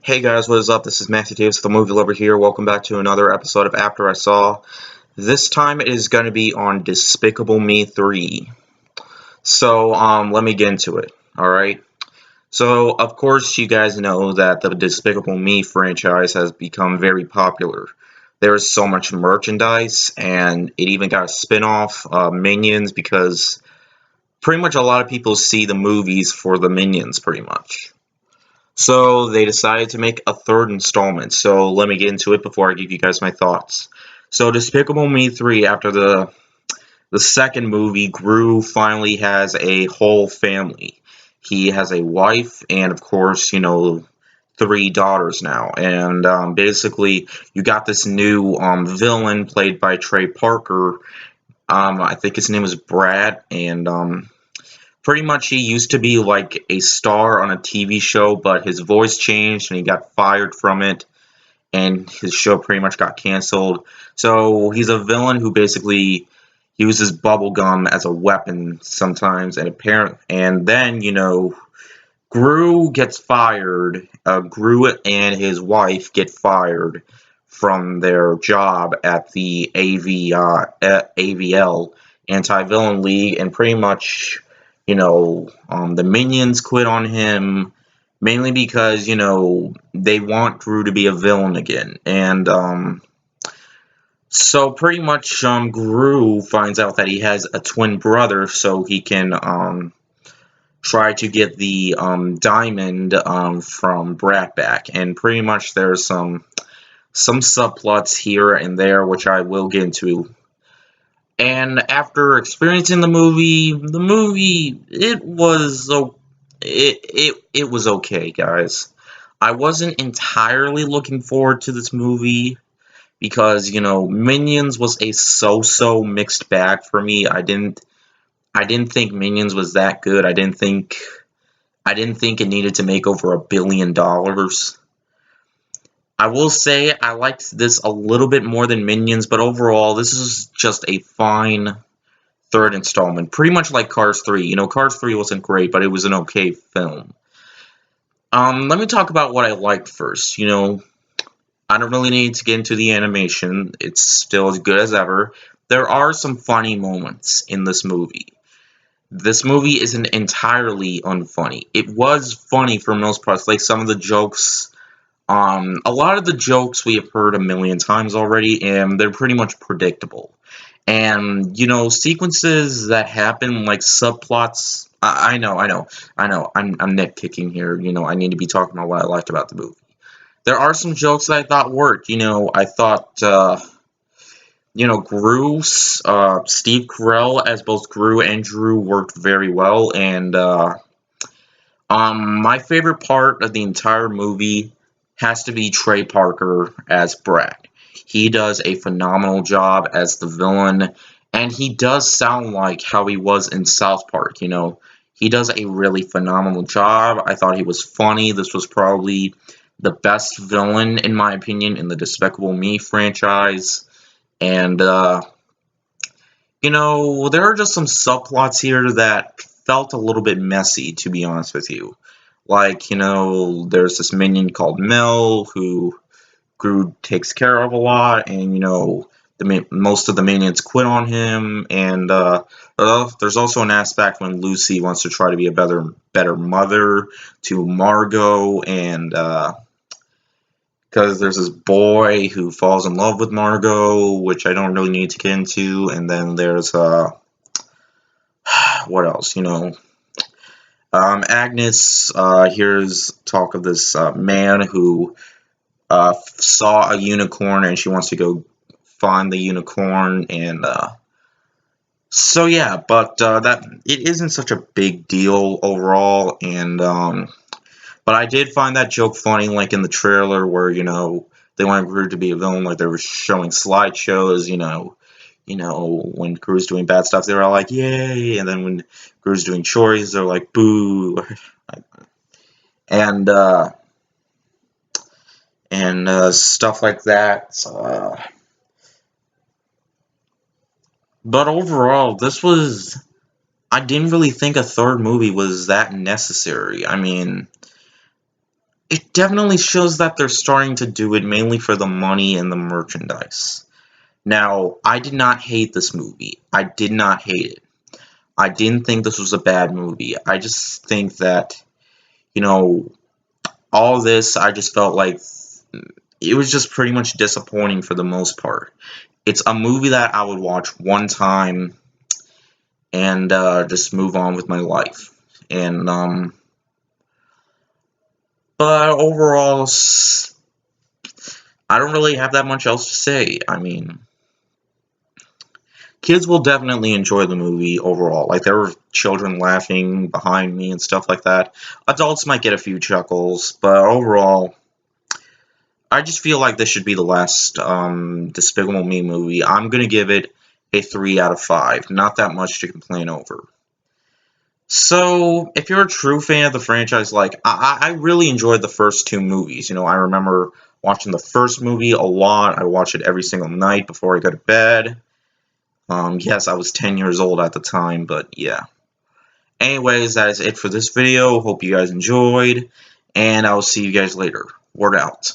Hey guys, what is up? This is Matthew Davis, the movie lover here. Welcome back to another episode of After I Saw. This time it is going to be on Despicable Me 3. Let me get into it. Alright? So, of course, you guys know that the Despicable Me franchise has become very popular. There is so much merchandise, and it even got a spin-off, Minions, because pretty much a lot of people see the movies for the Minions, pretty much. So they decided to make a third installment. So let me get into it before I give you guys my thoughts. So Despicable Me 3, after the second movie, Gru finally has a whole family. He has a wife and, of course, three daughters now. And basically, you got this new villain played by Trey Parker. I think his name is Brad, and pretty much he used to be like a star on a TV show, but his voice changed and he got fired from it, and his show pretty much got canceled. So he's a villain who basically uses bubblegum as a weapon sometimes, and then, Gru gets fired. Gru and his wife get fired from their job at the AVL, Anti-Villain League, and pretty much, the minions quit on him, mainly because, they want Gru to be a villain again. And, so pretty much, Gru finds out that he has a twin brother, so he can, try to get the diamond from Brat back, and pretty much there's some subplots here and there which I will get into. And after experiencing the movie it was okay, guys. I wasn't entirely looking forward to this movie because Minions was a so-so mixed bag for me. I didn't think Minions was that good. I didn't think it needed to make over $1 billion. I will say I liked this a little bit more than Minions, but overall this is just a fine third installment. Pretty much like Cars 3. Cars 3 wasn't great, but it was an okay film. Let me talk about what I liked first. I don't really need to get into the animation. It's still as good as ever. There are some funny moments in this movie. This movie isn't entirely unfunny. It was funny for most parts. Like some of the jokes, a lot of the jokes we have heard a million times already, and they're pretty much predictable. And sequences that happen, like subplots. I know. I'm nitpicking here. I need to be talking about what I liked about the movie. There are some jokes that I thought worked. I thought. Steve Carell as both Gru and Drew worked very well, and my favorite part of the entire movie has to be Trey Parker as Brad. He does a phenomenal job as the villain, and he does sound like how he was in South Park. He does a really phenomenal job. I thought he was funny. This was probably the best villain, in my opinion, in the Despicable Me franchise. And, there are just some subplots here that felt a little bit messy, to be honest with you. Like, there's this minion called Mel who Gru takes care of a lot, and, most of the minions quit on him, and there's also an aspect when Lucy wants to try to be a better mother to Margot, and because there's this boy who falls in love with Margot, which I don't really need to get into, and then there's what else? Agnes hears talk of this man who saw a unicorn, and she wants to go find the unicorn, and so yeah, but that it isn't such a big deal overall, and but I did find that joke funny, like in the trailer where, they wanted Gru to be a villain, like they were showing slideshows, when Gru's doing bad stuff, they were all like, yay, and then when Gru's doing chores, they're like, boo, and, stuff like that, but overall, I didn't really think a third movie was that necessary. I mean, it definitely shows that they're starting to do it mainly for the money and the merchandise. Now, I did not hate this movie. I did not hate it. I didn't think this was a bad movie. I just think that, you know, all this, I just felt like it was just pretty much disappointing for the most part. It's a movie that I would watch one time and just move on with my life. And but overall, I don't really have that much else to say. I mean, kids will definitely enjoy the movie overall. Like, there were children laughing behind me and stuff like that. Adults might get a few chuckles, but overall, I just feel like this should be the last Despicable Me movie. I'm gonna give it a 3 out of 5. Not that much to complain over. So, if you're a true fan of the franchise, like, I really enjoyed the first two movies. You know, I remember watching the first movie a lot. I watched it every single night before I go to bed. Yes, I was 10 years old at the time, but yeah. Anyways, that is it for this video. Hope you guys enjoyed, and I'll see you guys later. Word out.